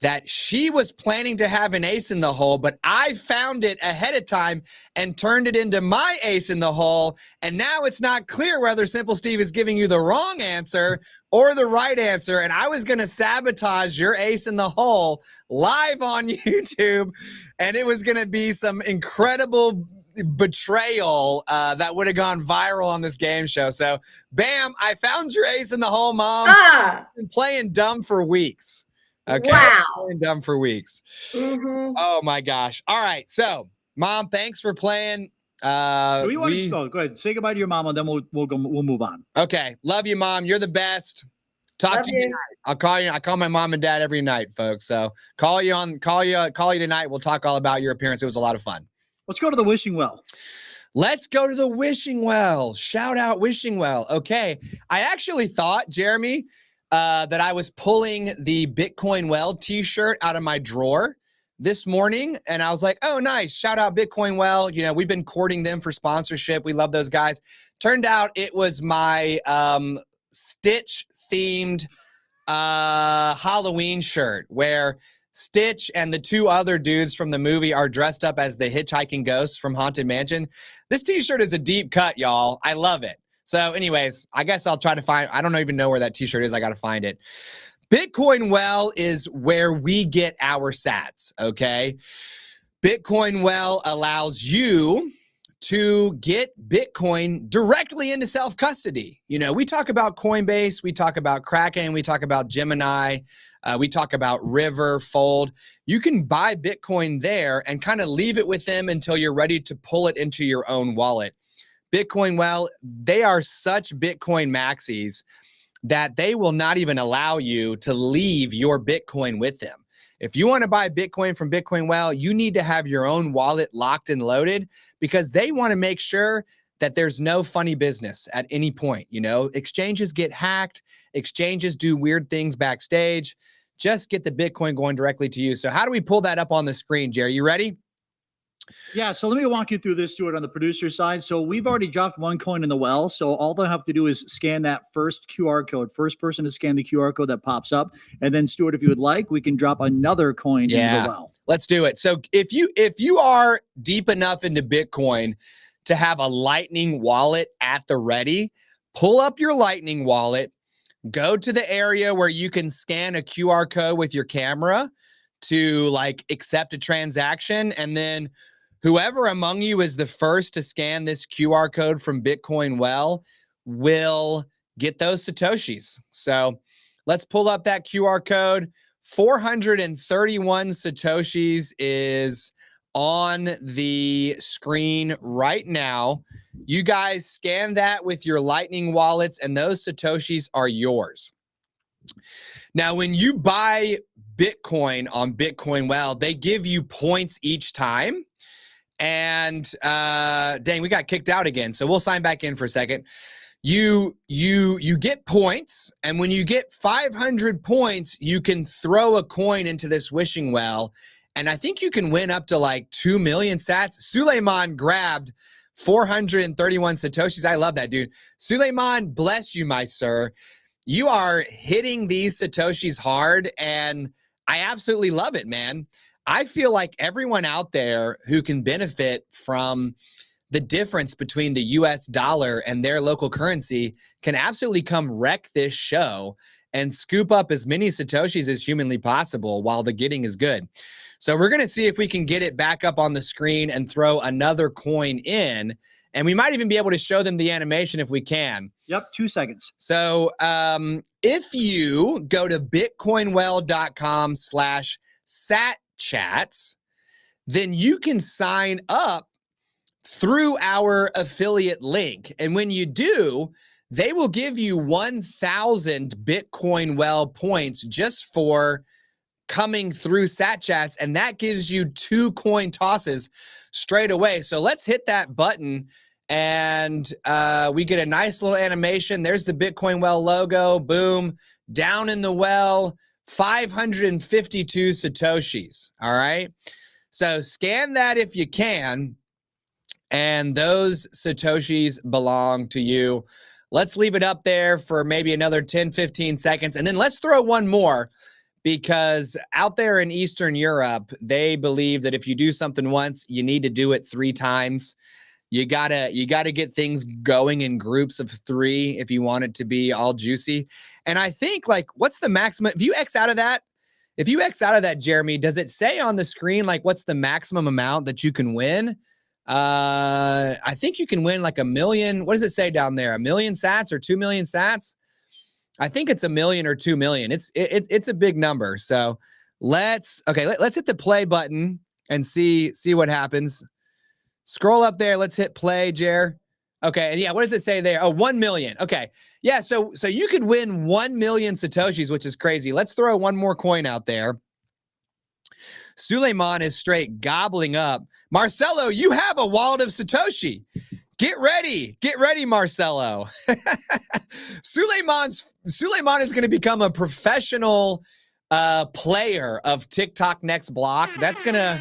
that she was planning to have an ace in the hole, but I found it ahead of time and turned it into my ace in the hole. And now it's not clear whether Simple Steve is giving you the wrong answer or the right answer. And I was going to sabotage your ace in the hole live on YouTube. And it was going to be some incredible betrayal that would have gone viral on this game show. So, bam, I found your ace in the hole, Mom. I've been playing dumb for weeks. Okay. Wow. Been dumb for weeks. Mm-hmm. Oh my gosh. All right. So, Mom, thanks for playing. Go ahead. Say goodbye to your mom, and then we'll move on. Okay. Love you, Mom. You're the best. Talk to you tonight. I'll call you. I call my mom and dad every night, folks. So call you tonight. We'll talk all about your appearance. It was a lot of fun. Let's go to the wishing well. Let's go to the wishing well. Shout out wishing well. Okay. I actually thought, Jeremy, that I was pulling the Bitcoin Well t-shirt out of my drawer this morning. And I was like, oh, nice. Shout out Bitcoin Well. We've been courting them for sponsorship. We love those guys. Turned out it was my Stitch themed Halloween shirt where Stitch and the two other dudes from the movie are dressed up as the hitchhiking ghosts from Haunted Mansion. This t-shirt is a deep cut, y'all. I love it. So anyways, I guess I'll try to find, I don't even know where that t-shirt is. I got to find it. Bitcoin Well is where we get our sats, okay? Bitcoin Well allows you to get Bitcoin directly into self-custody. We talk about Coinbase, we talk about Kraken, we talk about Gemini, we talk about River, Fold. You can buy Bitcoin there and kind of leave it with them until you're ready to pull it into your own wallet. Bitcoin Well, they are such Bitcoin maxis that they will not even allow you to leave your Bitcoin with them. If you want to buy Bitcoin from Bitcoin Well, you need to have your own wallet locked and loaded because they want to make sure that there's no funny business at any point. Exchanges get hacked, exchanges do weird things backstage. Just get the Bitcoin going directly to you. So how do we pull that up on the screen, Jerry? You ready? Yeah, so let me walk you through this, Stuart, on the producer side. So we've already dropped one coin in the well. So all they'll have to do is scan that first QR code. First person to scan the QR code that pops up. And then, Stuart, if you would like, we can drop another coin into the well. Let's do it. So if you are deep enough into Bitcoin to have a Lightning wallet at the ready, pull up your Lightning wallet, go to the area where you can scan a QR code with your camera to accept a transaction, and then whoever among you is the first to scan this QR code from Bitcoin Well will get those Satoshis. So let's pull up that QR code. 431 Satoshis is on the screen right now. You guys scan that with your Lightning wallets, and those Satoshis are yours. Now, when you buy Bitcoin on Bitcoin Well, they give you points each time. And dang, we got kicked out again. So we'll sign back in for a second. You get points, and when you get 500 points, you can throw a coin into this wishing well. And I think you can win up to 2 million sats. Suleiman grabbed 431 Satoshis. I love that, dude. Suleiman, bless you, my sir. You are hitting these Satoshis hard, and I absolutely love it, man. I feel like everyone out there who can benefit from the difference between the US dollar and their local currency can absolutely come wreck this show and scoop up as many Satoshis as humanly possible while the getting is good. So we're going to see if we can get it back up on the screen and throw another coin in. And we might even be able to show them the animation if we can. Yep, 2 seconds. So if you go to bitcoinwell.com/satchats, then you can sign up through our affiliate link. And when you do, they will give you 1,000 Bitcoin Well points just for coming through satchats, and that gives you 2 coin tosses straight away. So let's hit that button, and we get a nice little animation. There's the Bitcoin Well logo. Boom, down in the well, 552 Satoshis. All right. So scan that if you can, and those Satoshis belong to you. Let's leave it up there for maybe another 10, 15 seconds, and then let's throw one more, because out there in Eastern Europe, they believe that if you do something once, you need to do it 3 times. You gotta get things going in groups of 3 if you want it to be all juicy. And I think, like, what's the maximum? If you X out of that, Jeremy, does it say on the screen, like, what's the maximum amount that you can win? I think you can win like 1 million. What does it say down there? 1 million sats or 2 million sats? I think it's 1 million or 2 million. It's a big number. So let's hit the play button and see what happens. Scroll up there. Let's hit play, Jer. Okay. And yeah, what does it say there? Oh, 1 million. Okay. Yeah. So you could win 1 million Satoshis, which is crazy. Let's throw one more coin out there. Suleiman is straight gobbling up. Marcelo, you have a wallet of Satoshi. Get ready, Marcelo. Suleiman is going to become a professional player of Tock Next Block. That's gonna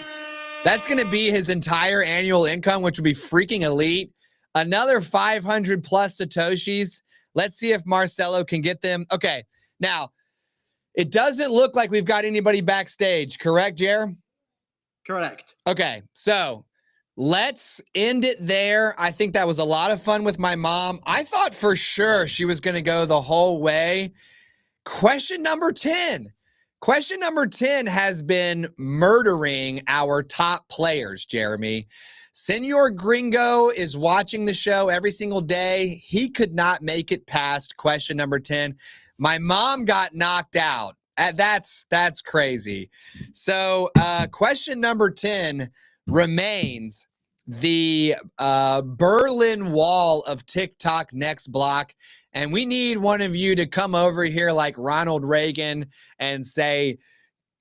be his entire annual income, which would be freaking elite. Another 500 plus Satoshis. Let's see if Marcelo can get them. Okay, now it doesn't look like we've got anybody backstage, correct, Jer? Correct. Okay, so let's end it there. I think that was a lot of fun with my mom. I thought for sure she was going to go the whole way. Question number 10. Question number 10 has been murdering our top players, Jeremy. Senor Gringo is watching the show every single day. He could not make it past question number 10. My mom got knocked out. That's crazy. So question number 10 remains the Berlin Wall of Tock Next Block. And we need one of you to come over here like Ronald Reagan and say,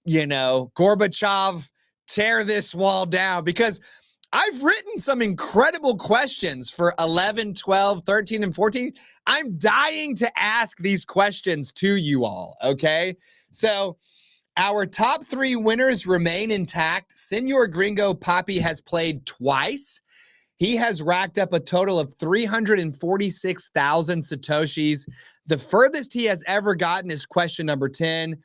Gorbachev, tear this wall down. Because I've written some incredible questions for 11, 12, 13, and 14. I'm dying to ask these questions to you all, okay? So our top 3 winners remain intact. Senor Gringo Papi has played twice. He has racked up a total of 346,000 Satoshis. The furthest he has ever gotten is question number 10.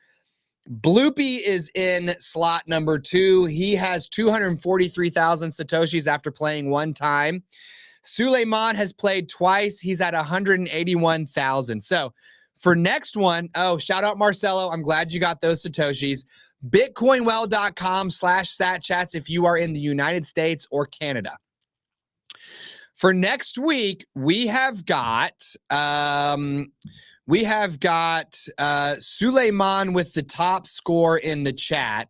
Bloopy is in slot number 2. He has 243,000 Satoshis after playing 1 time. Suleiman has played twice. He's at 181,000. So for next one, shout out Marcelo. I'm glad you got those Satoshis. Bitcoinwell.com/satchats if you are in the United States or Canada. For next week, we have got Suleiman with the top score in the chat.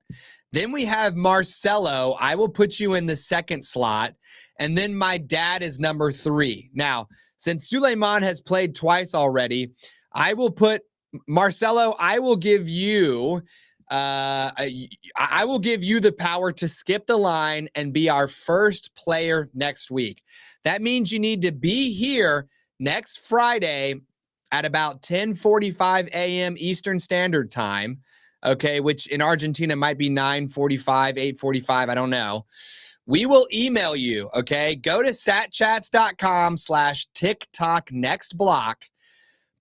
Then we have Marcelo. I will put you in the second slot. And then my dad is number 3. Now, since Suleiman has played twice already, I will put Marcelo. I will give you the power to skip the line and be our first player next week. That means you need to be here next Friday at about 10:45 a.m. Eastern Standard Time, okay, which in Argentina might be 9:45, 8:45, I don't know. We will email you, okay? Go to satchats.com/Tock Next Block.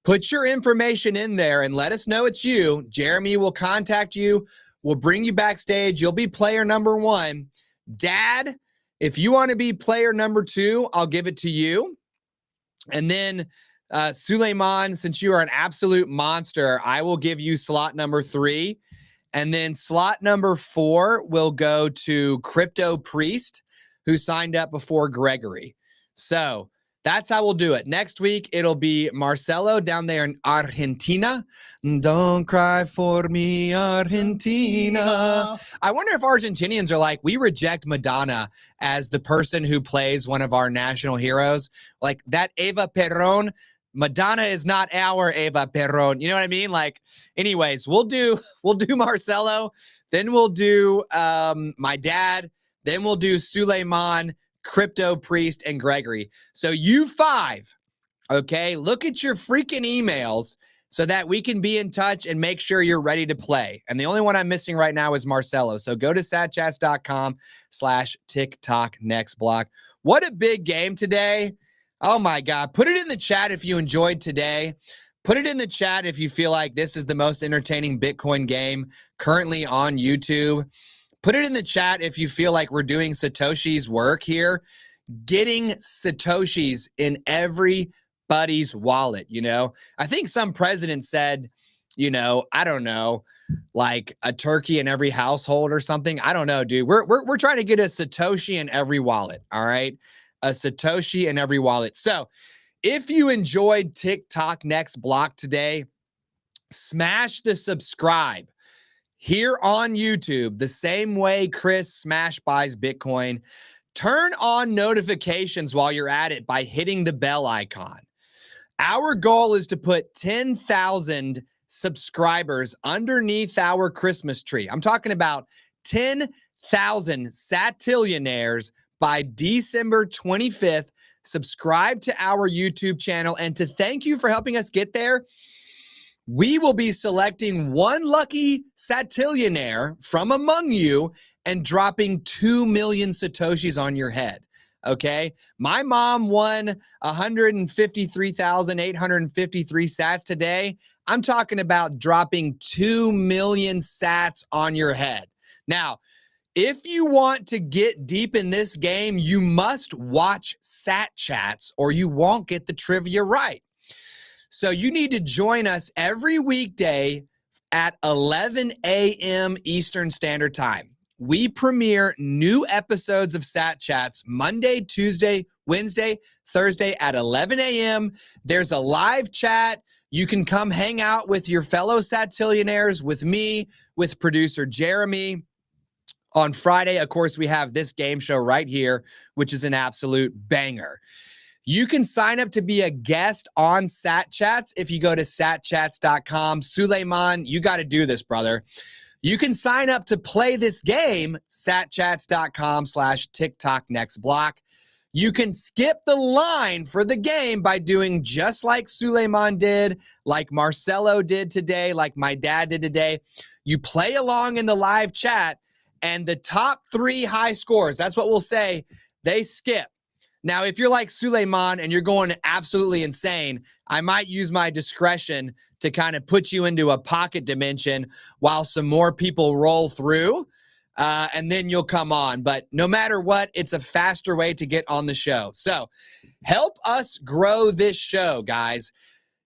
Put your information in there and let us know it's you. Jeremy will contact you. We'll bring you backstage. You'll be player number 1. Dad, if you want to be player number 2, I'll give it to you. And then Suleiman, since you are an absolute monster, I will give you slot number 3. And then slot number 4 will go to Crypto Priest, who signed up before Gregory. So that's how we'll do it. Next week, it'll be Marcelo down there in Argentina. Don't cry for me, Argentina. I wonder if Argentinians are like, we reject Madonna as the person who plays one of our national heroes. Like that Eva Perón, Madonna is not our Eva Perón. You know what I mean? Like, anyways, we'll do Marcelo, then we'll do my dad, then we'll do Suleiman, Crypto Priest, and Gregory. So you 5, okay, look at your freaking emails so that we can be in touch and make sure you're ready to play. And the only one I'm missing right now is Marcelo. So go to satchats.com/TikTok Next Block. What a big game today. Oh my God. Put it in the chat if you enjoyed today. Put it in the chat if you feel like this is the most entertaining Bitcoin game currently on YouTube. Put it in the chat if you feel like we're doing Satoshi's work here, getting Satoshis in everybody's wallet, you know? I think some president said, you know, I don't know, like a turkey in every household or something. I don't know, dude. We're trying to get a Satoshi in every wallet, all right? A Satoshi in every wallet. So if you enjoyed TikTok Next Block today, smash the subscribe here on YouTube the same way Chris Smash buys Bitcoin. Turn on notifications while you're at it by hitting the bell icon. Our goal is to put 10,000 subscribers underneath our Christmas tree. I'm talking about 10,000 satillionaires by December 25th. Subscribe to our YouTube channel. And to thank you for helping us get there, we will be selecting one lucky satillionaire from among you and dropping 2 million Satoshis on your head. Okay. My mom won 153,853 sats today. I'm talking about dropping 2 million sats on your head. Now, if you want to get deep in this game, you must watch satchats or you won't get the trivia right. So you need to join us every weekday at 11 a.m. Eastern Standard Time. We premiere new episodes of Satchats Monday, Tuesday, Wednesday, Thursday at 11 a.m. There's a live chat. You can come hang out with your fellow satillionaires, with me, with producer Jeremy. On Friday, of course, we have this game show right here, which is an absolute banger. You can sign up to be a guest on Satchats if you go to satchats.com. Suleiman, you got to do this, brother. You can sign up to play this game, satchats.com/TikTok Next Block. You can skip the line for the game by doing just like Suleiman did, like Marcelo did today, like my dad did today. You play along in the live chat, and the top 3 high scores, that's what we'll say, they skip. Now, if you're like Suleiman and you're going absolutely insane, I might use my discretion to kind of put you into a pocket dimension while some more people roll through, and then you'll come on. But no matter what, it's a faster way to get on the show. So help us grow this show, guys.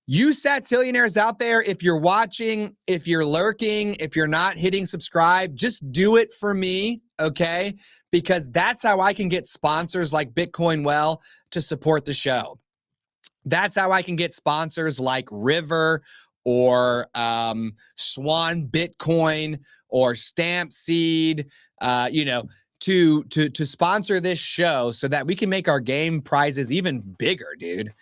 You satillionaires out there, if you're watching, if you're lurking, if you're not hitting subscribe, just do it for me, okay? Because that's how I can get sponsors like Bitcoin Well to support the show. That's how I can get sponsors like River or Swan Bitcoin or Stamp Seed, to sponsor this show so that we can make our game prizes even bigger, dude.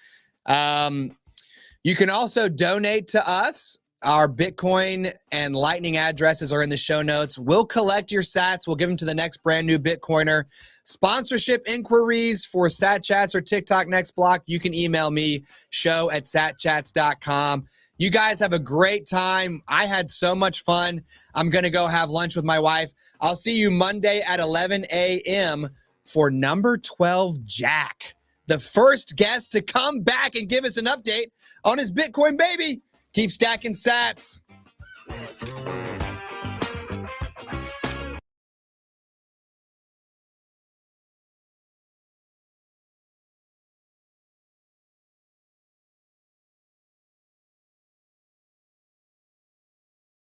You can also donate to us. Our Bitcoin and Lightning addresses are in the show notes. We'll collect your sats. We'll give them to the next brand new Bitcoiner. Sponsorship inquiries for Satchats or TikTok Next Block, you can email me, show@satchats.com. You guys have a great time. I had so much fun. I'm going to go have lunch with my wife. I'll see you Monday at 11 a.m. for number 12, Jack, the first guest to come back and give us an update on his Bitcoin baby. Keep stacking sats.